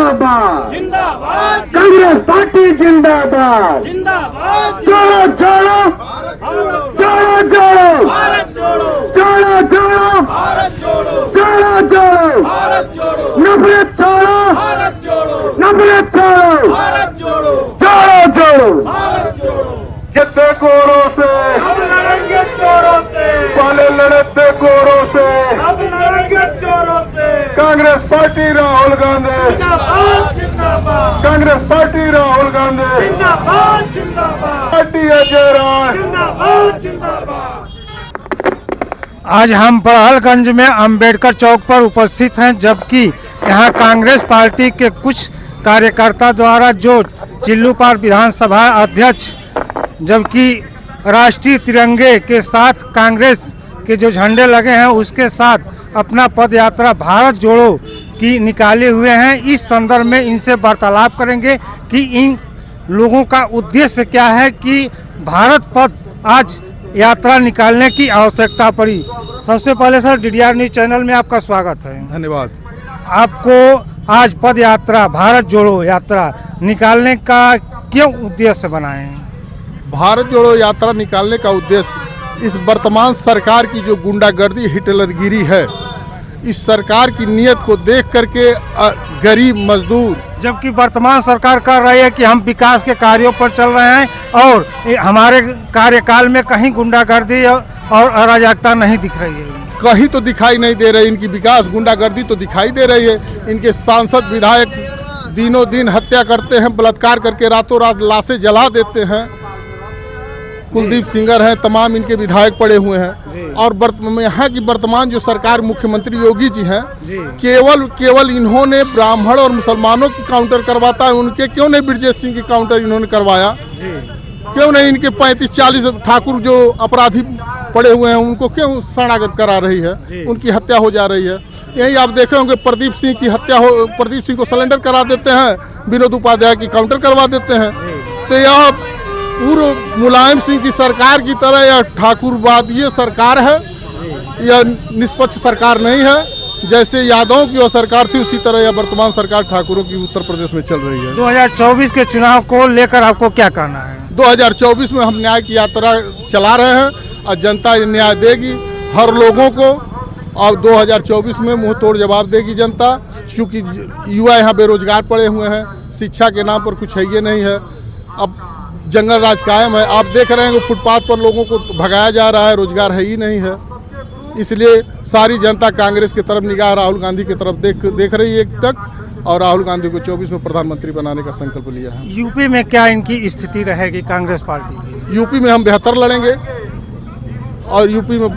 जिंदाबाद जिंदाबाद कांग्रेस पार्टी जिंदाबाद जिंदाबाद जोड़ो जोड़ो जोड़ो जोड़ो भारत जोड़ो जोड़ो जोड़ो भारत जोड़ो जोड़ो जोड़ो भारत जोड़ो नफरत छोड़ो भारत जोड़ो नफरत छोड़ो भारत जोड़ो जोड़ो जोड़ो भारत जोड़ो। जितने गोरों से अब लड़ेंगे चोरों से, पहले लड़ते गोरों से अब लड़ेंगे चोरों से। कांग्रेस पार्टी राहुल गांधी जिंदाबाद जिंदाबाद कांग्रेस पार्टी राहुल गांधी जिंदाबाद जिंदाबाद पार्टी अजय राय जिंदाबाद जिंदाबाद। आज हम बड़हलगंज में अंबेडकर चौक पर उपस्थित हैं, जबकि यहाँ कांग्रेस पार्टी के कुछ कार्यकर्ता द्वारा जो चिल्लूपार विधानसभा अध्यक्ष जबकि राष्ट्रीय तिरंगे के साथ कांग्रेस के जो झंडे लगे हैं उसके साथ अपना पद यात्रा भारत जोड़ो की निकाले हुए हैं। इस संदर्भ में इनसे वार्तालाप करेंगे कि इन लोगों का उद्देश्य क्या है कि भारत पथ आज यात्रा निकालने की आवश्यकता पड़ी। सबसे पहले सर DDR न्यूज चैनल में आपका स्वागत है। धन्यवाद। आपको आज पद यात्रा भारत जोड़ो यात्रा निकालने का क्यों उद्देश्य बनाए हैं? भारत जोड़ो यात्रा निकालने का उद्देश्य इस वर्तमान सरकार की जो गुंडागर्दी हिटलरगिरी है, इस सरकार की नीयत को देख करके गरीब मजदूर, जबकि वर्तमान सरकार कर रही है कि हम विकास के कार्यों पर चल रहे हैं और हमारे कार्यकाल में कहीं गुंडागर्दी और अराजकता नहीं दिख रही है। कहीं तो दिखाई नहीं दे रही इनकी विकास, गुंडागर्दी तो दिखाई दे रही है। इनके सांसद विधायक दिनों दिन हत्या करते हैं, बलात्कार करके रातों रात लाशें जला देते हैं। कुलदीप सिंगर हैं, तमाम इनके विधायक पड़े हुए हैं। और यहाँ की वर्तमान जो सरकार मुख्यमंत्री योगी जी हैं, केवल इन्होंने ब्राह्मण और मुसलमानों की काउंटर करवाता है, उनके क्यों नहीं ब्रजेश सिंह की काउंटर इन्होंने करवाया? क्यों नहीं इनके 35-40 ठाकुर जो अपराधी पड़े हुए हैं उनको क्यों शरणागत करा रही है? उनकी हत्या हो जा रही है। यही आप देखे होंगे प्रदीप सिंह की हत्या हो, प्रदीप सिंह को सरेंडर करा देते हैं, विनोद उपाध्याय की काउंटर करवा देते हैं। तो यह पूर्व मुलायम सिंह की सरकार की तरह यह ठाकुरवाद ये सरकार है, यह निष्पक्ष सरकार नहीं है। जैसे यादवों की वो सरकार थी उसी तरह यह वर्तमान सरकार ठाकुरों की उत्तर प्रदेश में चल रही है। 2024 के चुनाव को लेकर आपको क्या कहना है? 2024 में हम न्याय की यात्रा चला रहे हैं और जनता न्याय देगी हर लोगों को, और 2024 में मुंह तोड़ जवाब देगी जनता, क्योंकि युवा यहाँ बेरोजगार पड़े हुए हैं, शिक्षा के नाम पर कुछ है ये नहीं है। अब जंगल राज कायम है, आप देख रहे हैं कि फुटपाथ पर लोगों को भगाया जा रहा है, रोजगार है ही नहीं है। इसलिए सारी जनता कांग्रेस की तरफ निगाह राहुल गांधी की तरफ देख रही है तक, और राहुल गांधी को 24 में प्रधानमंत्री बनाने का संकल्प लिया है। यूपी में क्या इनकी स्थिति रहेगी कांग्रेस पार्टी की? यूपी में हम बेहतर लड़ेंगे और यूपी में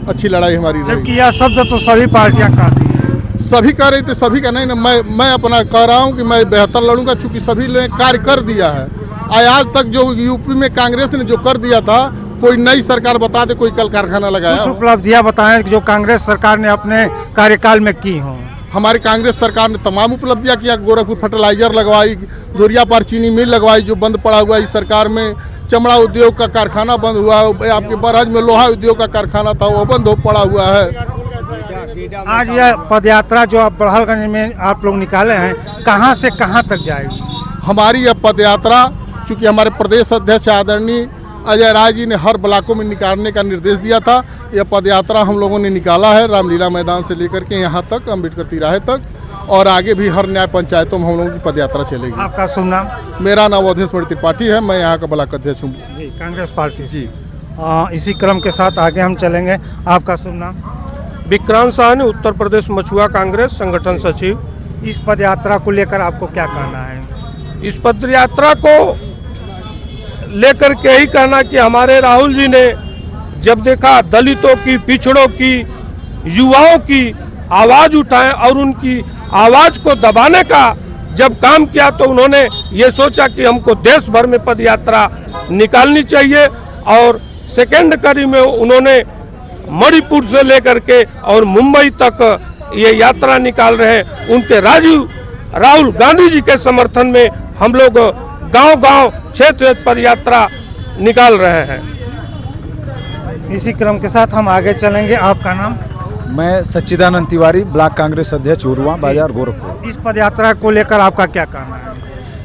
अच्छी लड़ाई हमारी रहेगी। जबकि यह शब्द तो सभी पार्टियां कहती हैं। सभी कह रही थी, सभी का नहीं ना, मैं अपना कह रहा हूँ कि मैं बेहतर लड़ूंगा, चूंकि सभी ने कार्य कर दिया है। आज तक जो यूपी में कांग्रेस ने जो कर दिया था, कोई नई सरकार बता दे कोई कल कारखाना लगाया? कुछ उपलब्धियां बताएं जो कांग्रेस सरकार ने अपने कार्यकाल में की हों। हमारी कांग्रेस सरकार ने तमाम उपलब्धियां किया। गोरखपुर फर्टिलाइजर लगवाई, धुरियापार चीनी मिल लगवाई जो बंद पड़ा हुआ, इस सरकार में चमड़ा उद्योग का कारखाना बंद हुआ, आपके बरहज में लोहा उद्योग का कारखाना था वो बंद हो पड़ा हुआ है। आज यह पदयात्रा जो आप बड़हलगंज में आप लोग निकाले हैं, कहां से कहां तक जाएगी? हमारी यह पदयात्रा चूँकि हमारे प्रदेश अध्यक्ष आदरणीय अजय राय जी ने हर ब्लॉकों में निकालने का निर्देश दिया था, यह पदयात्रा हम लोगों ने निकाला है रामलीला मैदान से लेकर के यहाँ तक, अम्बेडकर तिराहे तक, और आगे भी हर न्याय पंचायतों में हम लोगों की पदयात्रा चलेगी। आपका शुभ नाम? मेरा नाम अवधेश मणि त्रिपाठी है, मैं यहाँ का ब्लॉक अध्यक्ष हूँ। कांग्रेस पार्टी जी। इसी क्रम के साथ आगे हम चलेंगे। आपका शुभ नाम? विक्रांत साहनी, उत्तर प्रदेश मछुआ कांग्रेस संगठन सचिव। इस पदयात्रा को लेकर आपको क्या कहना है? इस पदयात्रा को लेकर के ही कहना कि हमारे राहुल जी ने जब देखा दलितों की, पिछड़ों की, युवाओं की आवाज उठाए और उनकी आवाज को दबाने का जब काम किया, तो उन्होंने ये सोचा कि हमको देश भर में पदयात्रा निकालनी चाहिए। और सेकेंड कड़ी में उन्होंने मणिपुर से लेकर के और मुंबई तक ये यात्रा निकाल रहे हैं। उनके राहुल गांधी जी के समर्थन में हम लोग गांव-गांव, क्षेत्र पर यात्रा निकाल रहे हैं। इसी क्रम के साथ हम आगे चलेंगे। आपका नाम? मैं सच्चिदानंद तिवारी, ब्लॉक कांग्रेस अध्यक्ष उरुआ बाजार गोरखपुर। इस पद यात्रा को लेकर आपका क्या कहना है?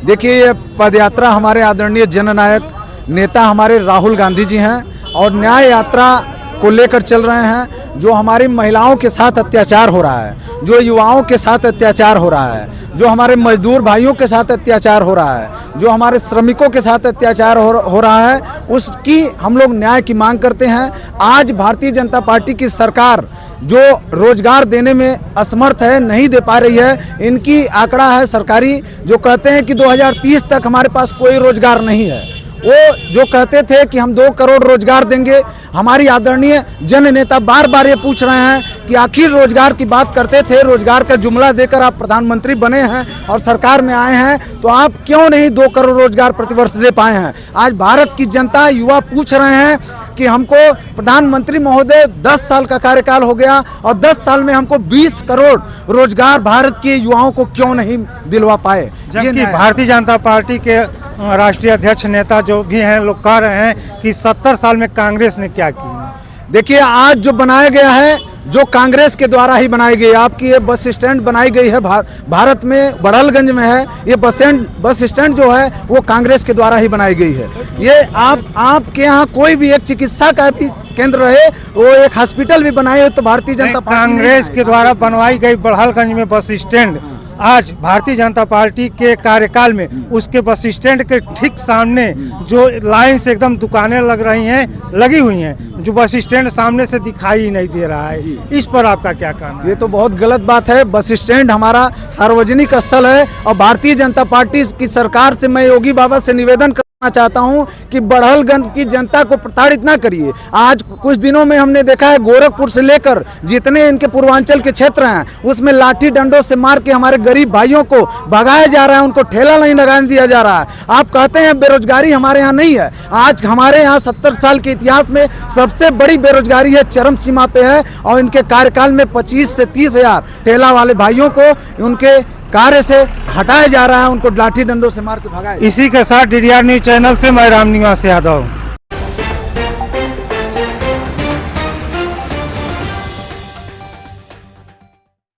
देखिए, ये पद यात्रा हमारे आदरणीय जननायक नेता हमारे राहुल गांधी जी हैं और न्याय यात्रा को लेकर चल रहे हैं। जो हमारी महिलाओं के साथ अत्याचार हो रहा है, जो युवाओं के साथ अत्याचार हो रहा है, जो हमारे मजदूर भाइयों के साथ अत्याचार हो रहा है, जो हमारे श्रमिकों के साथ अत्याचार हो रहा है, उसकी हम लोग न्याय की मांग करते हैं। आज भारतीय जनता पार्टी की सरकार जो रोजगार देने में असमर्थ है, नहीं दे पा रही है। इनकी आंकड़ा है सरकारी जो कहते हैं कि 2030 तक हमारे पास कोई रोजगार नहीं है। वो जो कहते थे कि हम 2 करोड़ रोजगार देंगे, हमारी आदरणीय जन नेता बार बार ये पूछ रहे हैं कि आखिर रोजगार की बात करते थे, रोजगार का जुमला देकर आप प्रधानमंत्री बने हैं और सरकार में आए हैं, तो आप क्यों नहीं 2 करोड़ रोजगार प्रतिवर्ष दे पाए हैं? आज भारत की जनता, युवा पूछ रहे हैं कि हमको प्रधानमंत्री महोदय 10 साल का कार्यकाल हो गया और 10 साल में हमको 20 करोड़ रोजगार भारत के युवाओं को क्यों नहीं दिलवा पाए? जबकि भारतीय जनता पार्टी के राष्ट्रीय अध्यक्ष नेता जो भी हैं लोग कह रहे हैं कि 70 साल में कांग्रेस ने क्या किया। देखिए, आज जो बनाया गया है, जो कांग्रेस के द्वारा ही बनाई गई है, आपकी ये बस स्टैंड बनाई गई है भारत में, बड़हलगंज में है ये बस स्टैंड जो है वो कांग्रेस के द्वारा ही बनाई गई है। ये आपके यहाँ कोई भी एक चिकित्सा का भी केंद्र रहे, वो एक हॉस्पिटल भी बनाए तो भारतीय जनता पार्टी कांग्रेस के द्वारा बनवाई गई बड़हलगंज में बस स्टैंड आज भारतीय जनता पार्टी के कार्यकाल में उसके बस स्टैंड के ठीक सामने जो लाइन से एकदम दुकानें लगी हुई हैं, जो बस स्टैंड सामने से दिखाई ही नहीं दे रहा है। इस पर आपका क्या कहना है? ये तो बहुत गलत बात है। बस स्टैंड हमारा सार्वजनिक स्थल है और भारतीय जनता पार्टी की सरकार से मैं योगी बाबा से निवेदन करना चाहता हूं कि बड़हलगंज की जनता को प्रताड़ित ना करिए। आज कुछ दिनों में हमने देखा है गोरखपुर से लेकर जितने इनके पूर्वांचल के क्षेत्र हैं उसमें लाठी डंडों से मार के हमारे गरीब भाइयों को भगाया जा रहा है, उनको ठेला नहीं लगाने दिया जा रहा है। आप कहते हैं बेरोजगारी हमारे यहाँ नहीं है, आज हमारे यहाँ 70 साल के इतिहास में सबसे बड़ी बेरोजगारी है, चरम सीमा पे है और इनके कार्यकाल में 25 से 30 हजार ठेला वाले भाइयों को उनके कार्य से हटाया जा रहा है, उनको लाठी डंडों से मार के भगाया। इसी के साथ DDR न्यूज चैनल से मैं राम निवास यादव।